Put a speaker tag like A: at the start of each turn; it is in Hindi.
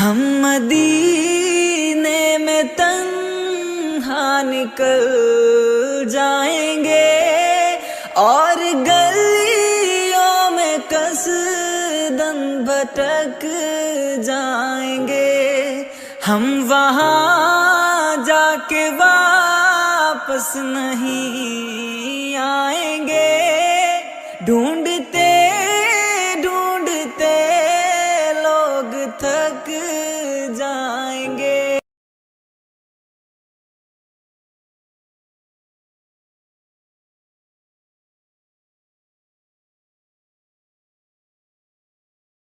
A: हम मदीने में तन्हा निकल जाएंगे और गलियों में कसदन भटक जाएंगे। हम वहाँ जाके वापस नहीं आएंगे।